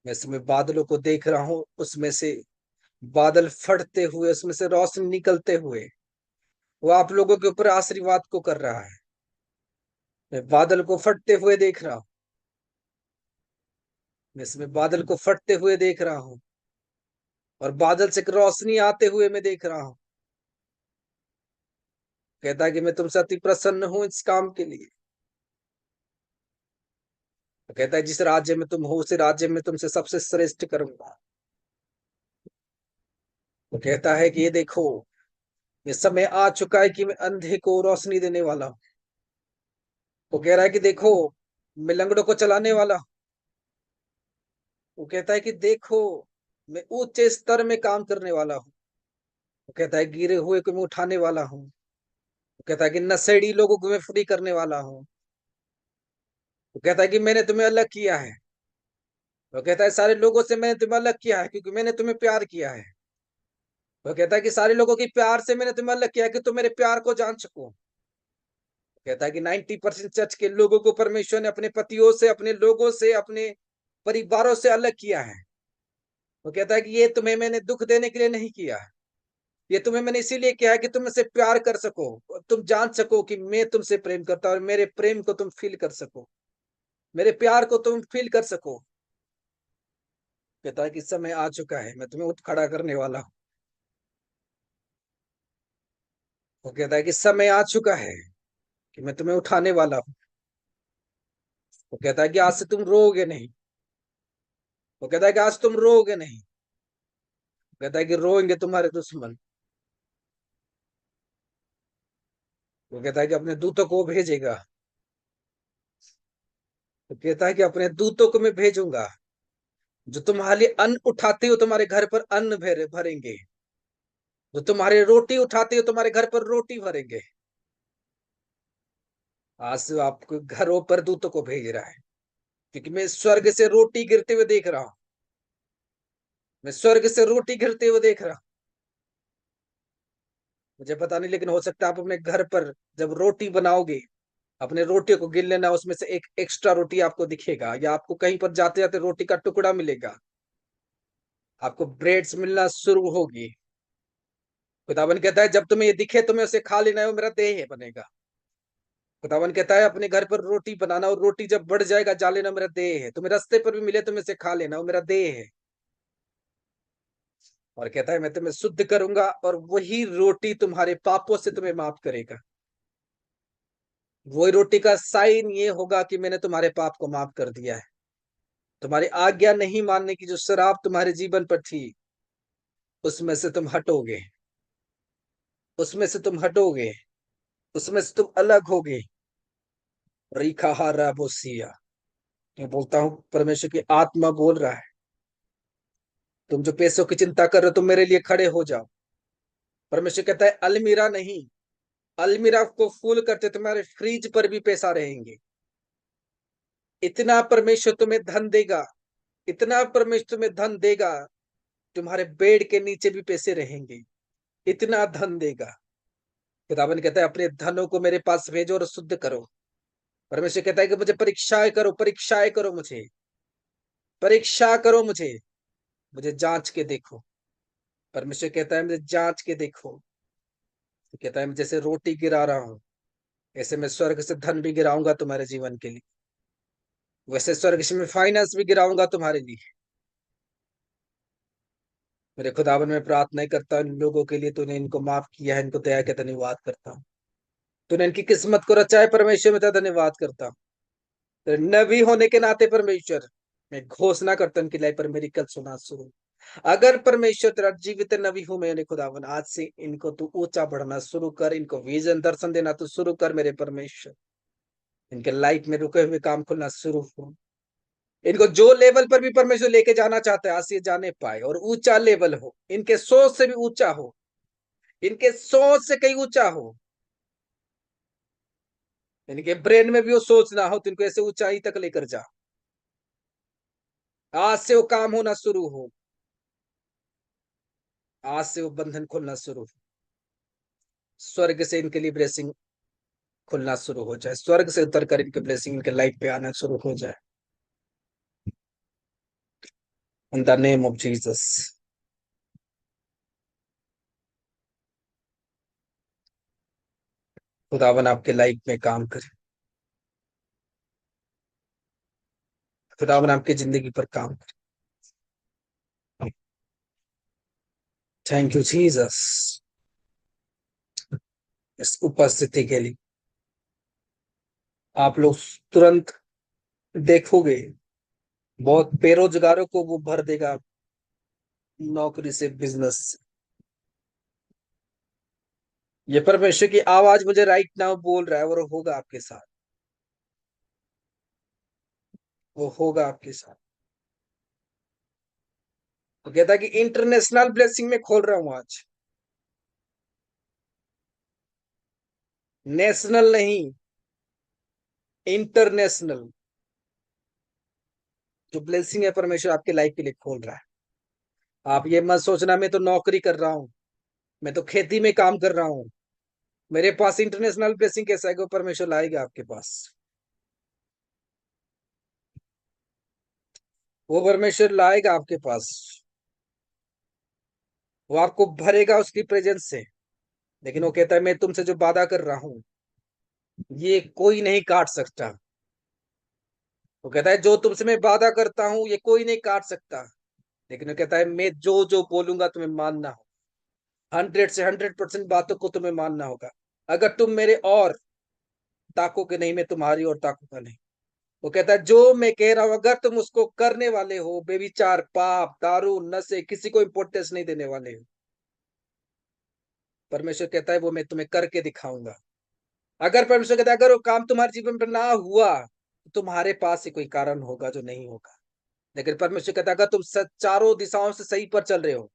मैं इसमें बादलों को देख रहा हूँ, उसमें से बादल फटते हुए, उसमें से रोशनी निकलते हुए वो आप लोगों के ऊपर आशीर्वाद को कर रहा है। मैं बादल को फटते हुए देख रहा हूँ। मैं इसमें बादल को फटते हुए देख रहा हूँ और बादल से रोशनी आते हुए मैं देख रहा हूँ। कहता है कि मैं तुमसे अति प्रसन्न हूं इस काम के लिए। तो कहता है जिस राज्य में तुम हो उस राज्य में तुमसे सबसे श्रेष्ठ करूंगा। तो कहता है कि ये देखो, ये समय आ चुका है कि मैं अंधे को रोशनी देने वाला हूँ। वो कह रहा है कि देखो, मैं लंगड़ों को चलाने वाला हूँ। वो कहता है कि देखो, मैं ऊंचे स्तर में काम करने वाला हूँ। वो कहता है गिरे हुए को मैं उठाने वाला हूँ। वो कहता है कि नशेड़ी लोगों को मैं फ्री करने वाला हूँ। वो कहता है कि मैंने तुम्हें अलग किया है। वो कहता है सारे लोगों से मैंने तुम्हें अलग किया है क्योंकि मैंने तुम्हें प्यार किया है। वो कहता है कि सारे लोगों की प्यार से मैंने तुम्हें अलग किया है कि तुम मेरे प्यार को जान सको। कहता है कि 90% चर्च के लोगों को परमेश्वर ने अपने पतियों से, अपने लोगों से, अपने परिवारों से अलग किया है। वो कहता है कि ये तुम्हें मैंने दुख देने के लिए नहीं किया है, ये तुम्हें मैंने इसीलिए किया है कि तुम मुझसे प्यार कर सको और तुम जान सको कि मैं तुमसे प्रेम करता हूं और मेरे प्रेम को तुम फील कर सको, मेरे प्यार को तुम फील कर सको। कहता है कि समय आ चुका है, मैं तुम्हें उठ खड़ा करने वाला हूँ। वो कहता है कि समय आ चुका है कि मैं तुम्हें उठाने वाला हूँ। वो कहता है कि आज से तुम रोओगे नहीं। वो कहता है कि आज तुम रोओगे नहीं। कहता है कि रोएंगे तुम्हारे दुश्मन। वो कहता है कि अपने दूतों को भेजेगा। तो कहता है कि अपने दूतों को मैं भेजूंगा जो तुम्हारे लिए अन्न उठाते हो तुम्हारे घर पर अन्न भरेंगे, जो तुम्हारे रोटी उठाते हो तुम्हारे घर पर रोटी भरेंगे। आज से आपको घरों पर दूतों को भेज रहा है क्योंकि मैं स्वर्ग से रोटी गिरते हुए देख रहा हूं। मैं स्वर्ग से रोटी गिरते हुए देख रहा हूं। मुझे पता नहीं, लेकिन हो सकता है आप अपने घर पर जब रोटी बनाओगे, अपने रोटियों को गिन लेना, उसमें से एक एक्स्ट्रा रोटी आपको दिखेगा या आपको कहीं पर जाते जाते रोटी का टुकड़ा मिलेगा। आपको ब्रेड्स मिलना शुरू होगी। खुदावन कहता है जब तुम्हें ये दिखे तुम्हें उसे खा लेना है, वो मेरा देह बनेगा। खुदावन कहता है अपने घर पर रोटी बनाना और रोटी जब बढ़ जाएगा जा लेना, मेरा देह है। तुम्हें रास्ते पर भी मिले तुम्हें से खा लेना, वो मेरा देह है। और कहता है मैं तुम्हें शुद्ध करूंगा और वही रोटी तुम्हारे पापों से तुम्हें माफ करेगा। वही रोटी का साइन ये होगा कि मैंने तुम्हारे पाप को माफ कर दिया है। तुम्हारी आज्ञा नहीं मानने की जो शराब तुम्हारे जीवन पर थी, उसमें से तुम हटोगे। उसमें से तुम हटोगे। उसमें से तुम अलग होगे। रीखा हारा बोसिया। मैं बोलता हूं, परमेश्वर की आत्मा बोल रहा है, तुम जो पैसों की चिंता कर रहे हो तुम मेरे लिए खड़े हो जाओ। परमेश्वर कहता है अलमीरा नहीं, अलमीरा को फुल करते तुम्हारे फ्रिज पर भी पैसा रहेंगे। इतना परमेश्वर तुम्हें धन देगा, इतना परमेश्वर तुम्हें धन देगा, तुम्हारे बेड के नीचे भी पैसे रहेंगे। इतना धन देगा। खुदावन कहता है अपने धनों को मेरे पास भेजो और शुद्ध करो। परमेश्वर कहता है कि मुझे परीक्षाएं करो, परीक्षाएं करो, मुझे परीक्षा करो, मुझे मुझे जांच के देखो। परमेश्वर कहता है मुझे जांच के देखो। तो कहता है मैं जैसे रोटी गिरा रहा हूँ, ऐसे मैं स्वर्ग से धन भी गिराऊंगा तुम्हारे जीवन के लिए। वैसे स्वर्ग से मैं फाइनेंस भी गिराऊंगा तुम्हारे लिए। मेरे खुदावन में प्रार्थना ही करता हूँ इन लोगों के लिए, तूने इनको माफ किया है, इनको दया के धन्यवाद करता हूँ। तूने इनकी किस्मत को रचा है परमेश्वर, में तेरा धन्यवाद करता हूँ। तेरे नबी होने के नाते परमेश्वर, मैं घोषणा करता हूँ इनकी लाइफ पर मेरी कल सुना शुरू। अगर परमेश्वर तेरा जीवित नबी हूं मैं, खुदावन आज से इनको तू ऊंचा बढ़ना शुरू कर, इनको विजन दर्शन देना तू शुरू कर मेरे परमेश्वर। इनके लाइफ में रुके हुए काम खुलना शुरू हो। इनको जो लेवल पर भी परमेश्वर लेके जाना चाहता है आज से जाने पाए और ऊंचा लेवल हो, इनके सोच से भी ऊंचा हो, इनके सोच से कहीं ऊंचा हो। इनके ब्रेन में भी वो सोच ना हो तो इनको ऐसे ऊंचाई तक लेकर जा। आज से वो काम होना शुरू हो। आज से वो बंधन खुलना शुरू हो। स्वर्ग से इनके लिए ब्लेसिंग खुलना शुरू हो जाए, स्वर्ग से उतर कर इनके ब्लेसिंग इनके लाइफ पे आना शुरू हो जाए। In the name of Jesus. खुदावन आपके लाइफ में काम करे, खुदावन आपकी जिंदगी पर काम करे। थैंक यू जीसस इस उपस्थिति के लिए। आप लोग तुरंत देखोगे बहुत बेरोजगारों को वो भर देगा नौकरी से, बिजनेस से। ये परमेश्वर की आवाज मुझे राइट नाउ बोल रहा है, और होगा आपके साथ, वो होगा आपके साथ। तो कहता है कि इंटरनेशनल ब्लेसिंग में खोल रहा हूं आज, नेशनल नहीं, इंटरनेशनल। जो ब्लेसिंग है परमेश्वर आपके लाइफ के लिए खोल रहा है। आप ये मत सोचना मैं तो नौकरी कर रहा हूं, मैं तो खेती में काम कर रहा हूं, मेरे पास इंटरनेशनल ब्लेसिंग कैसा है कि वो परमेश्वर लाएगा आपके पास। वो परमेश्वर लाएगा आपके पास, वो आपको भरेगा उसकी प्रेजेंस से। लेकिन वो कहता है मैं तुमसे जो वादा कर रहा हूं ये कोई नहीं काट सकता। वो कहता है जो तुमसे मैं वादा करता हूं ये कोई नहीं काट सकता। लेकिन वो कहता है मैं जो जो बोलूंगा तुम्हें मानना हो, 100 से 100% बातों को तुम्हें मानना होगा। अगर तुम मेरे और ताकोगे नहीं, मैं तुम्हारी और ताकूंगा नहीं। वो कहता है जो मैं कह रहा हूं अगर तुम उसको करने वाले हो, बेविचार, पाप, दारू, नशे, किसी को इंपोर्टेंस नहीं देने वाले हो, परमेश्वर कहता है वो मैं तुम्हें करके दिखाऊंगा। अगर परमेश्वर कहता है अगर वो काम तुम्हारे जीवन पर ना हुआ तो तुम्हारे पास ही कोई कारण होगा जो नहीं होगा। लेकिन परमेश्वर कहता है अगर तुम चारों दिशाओं से सही पर चल रहे हो,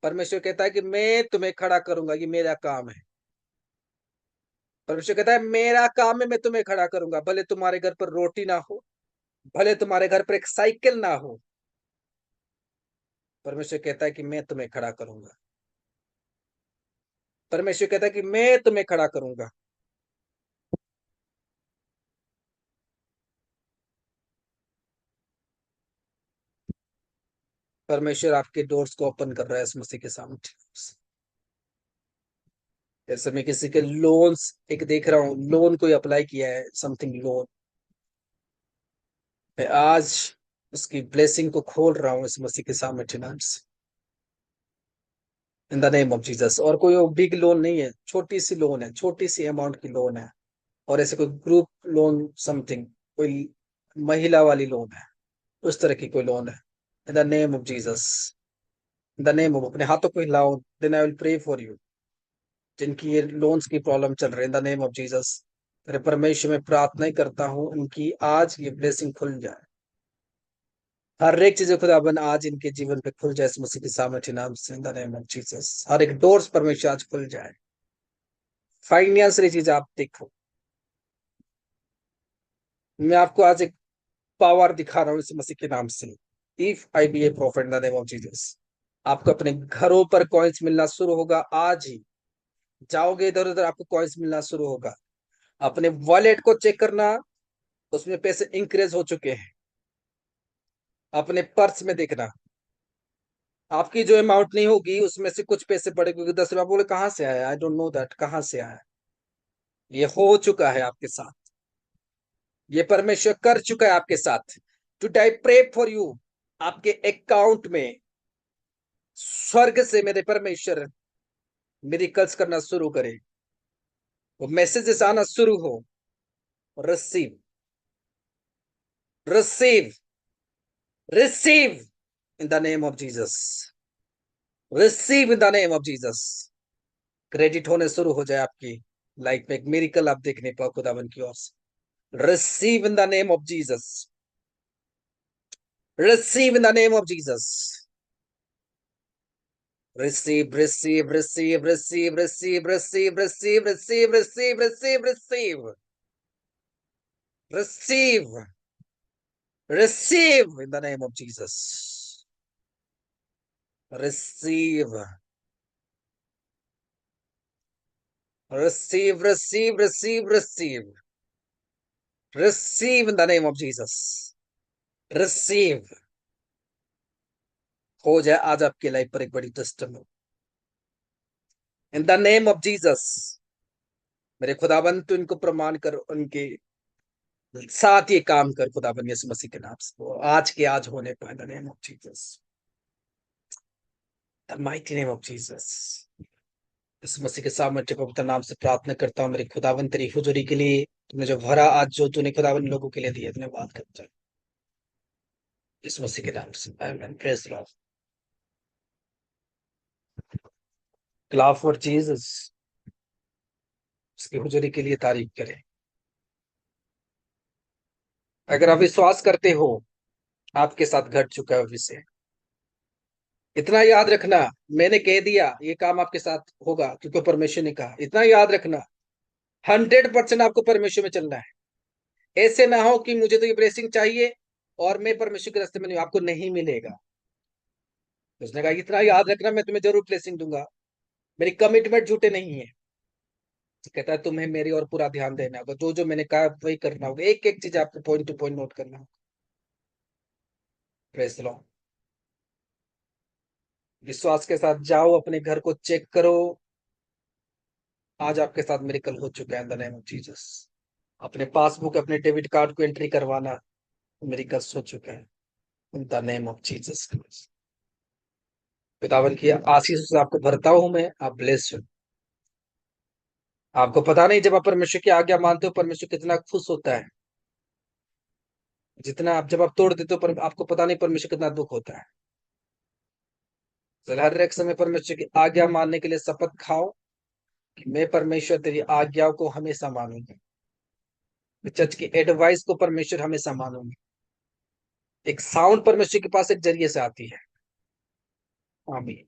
परमेश्वर कहता है कि मैं तुम्हें खड़ा करूंगा, ये मेरा काम है। परमेश्वर कहता है मेरा काम है, मैं तुम्हें खड़ा करूंगा। भले तुम्हारे घर पर रोटी ना हो, भले तुम्हारे घर पर एक साइकिल ना हो, परमेश्वर कहता है कि मैं तुम्हें खड़ा करूंगा। परमेश्वर कहता है कि मैं तुम्हें खड़ा करूंगा। परमेश्वर आपके डोर्स को ओपन कर रहा है इस मसीह के सामने। जैसे मैं किसी के लोन्स एक देख रहा हूँ, लोन कोई अप्लाई किया है, समथिंग लोन, मैं आज उसकी ब्लेसिंग को खोल रहा हूँ इस मसीह के सामने नाम से, in the name of Jesus. और कोई बिग लोन नहीं है, छोटी सी लोन है, छोटी सी अमाउंट की लोन है। और ऐसे कोई ग्रुप लोन समथिंग, कोई महिला वाली लोन है, उस तरह की कोई लोन है। In the name of Jesus, in the name of, अपने हाथों को हिलाओ, then I will pray for you. जिनकी ये लोन्स की प्रॉब्लम चल रही है, in the name of Jesus, तेरे परमेश्वर में प्रार्थना ही करता हूँ उनकी आज ये ब्लेसिंग खुल जाए। हर एक चीज खुदाबंद आज इनके जीवन पे खुल जाए इस मसीह के सामर्थ्य नाम से, in the name of Jesus. हर एक डोर्स परमेश्वर आज खुल जाए। फाइनेंशियली चीज आप देखो, मैं आपको आज एक पावर दिखा रहा हूँ इस मसीह के नाम से। If I be a prophet in the name of Jesus, आपको अपने घरों पर कॉइन्स मिलना शुरू होगा आज ही। जाओगे इधर उधर आपको कॉइन्स मिलना शुरू होगा। अपने वॉलेट को चेक करना, उसमें पैसे इंक्रीज हो चुके हैं। अपने पर्स में देखना, आपकी जो अमाउंट नहीं होगी उसमें से कुछ पैसे पड़े, क्योंकि 10 रुपया बोले कहाँ से आया, आई डोंट नो दैट कहाँ से आया। ये हो चुका है आपके साथ, ये परमेश्वर कर चुका है आपके साथ। Today I pray for you, आपके अकाउंट में स्वर्ग से मेरे परमेश्वर मिरेकल्स करना शुरू करे, वो मैसेजेस आना शुरू हो। Receive, receive, receive in the name of Jesus, receive in the name of Jesus. Credit होने शुरू हो जाए आपकी लाइफ में, एक मिरेकल आप देखने पाओ खुदावन की ओर से। Receive in the name of Jesus, receive in the name of Jesus. Receive, receive, receive, receive, receive, receive, receive, receive, receive, receive, receive, receive, receive in the name of Jesus. Receive, receive, receive, receive, receive, receive in the name of Jesus. Receive, हो जाए आज आपकी life पर एक बड़ी testimony in the name of Jesus. मेरे खुदाबंद तो इनको प्रमाण कर, उनके साथ ये काम कर खुदाबंद यीशु मसीह के नाम से, वो आज के आज होने पाए the name of Jesus, the mighty name of Jesus. Yeshu Masih के सामर्थ्य पवित्र नाम से प्रार्थना करता हूँ मेरे खुदाबंद, तेरी हुजूरी के लिए तुमने जो भरा आज, जो तूने खुदाबंद लोगों के लिए दिया, धन्यवाद करता हूँ यीशु मसीह के नाम से, आमीन। Praise Lord. Clap for Jesus, उसकी हुजूरी के लिए तारीफ करें। अगर आप विश्वास करते हो आपके साथ घट चुका है विषय, इतना याद रखना, मैंने कह दिया ये काम आपके साथ होगा क्योंकि परमेश्वर ने कहा, इतना याद रखना 100% आपको परमेश्वर में चलना है। ऐसे ना हो कि मुझे तो ये ब्लेसिंग चाहिए और मैं परमेश्वर के रास्ते में नहीं, आपको नहीं मिलेगा। उसने कहा इतना याद रखना, मैं तुम्हें जरूर ब्लेसिंग दूंगा, मेरी कमिटमेंट झूठे नहीं है। कहता है तुम्हें मेरी और पूरा ध्यान देना होगा, जो जो मैंने कहा वही करना होगा, एक एक चीज आपको पॉइंट टू पॉइंट नोट करना होगा। Praise the Lord. विश्वास के साथ जाओ, अपने घर को चेक करो, आज आपके साथ मिरेकल हो चुका है in the name of Jesus. अपने पासबुक, अपने डेबिट कार्ड को एंट्री करवाना, मिरेकल हो चुका है in the name of Jesus. पितावन की आशीष से आपको भरता हूं मैं, आप ब्लेस हो। आपको पता नहीं जब आप परमेश्वर की आज्ञा मानते हो परमेश्वर कितना खुश होता है, जितना आप जब आप तोड़ देते हो पर आपको पता नहीं परमेश्वर कितना दुख होता है। तो हर एक समय परमेश्वर की आज्ञा मानने के लिए शपथ खाओ कि मैं परमेश्वर तेरी आज्ञाओं को हमेशा मानूंगा, मैं चर्च की एडवाइस को परमेश्वर हमेशा मानूंगा। एक साउंड परमेश्वर के पास एक जरिए से आती है। आमीन।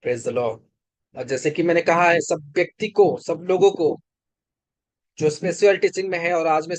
Praise the Lord. और जैसे कि मैंने कहा है, सब व्यक्ति को, सब लोगों को जो स्पिरिचुअल टीचिंग में है और आज में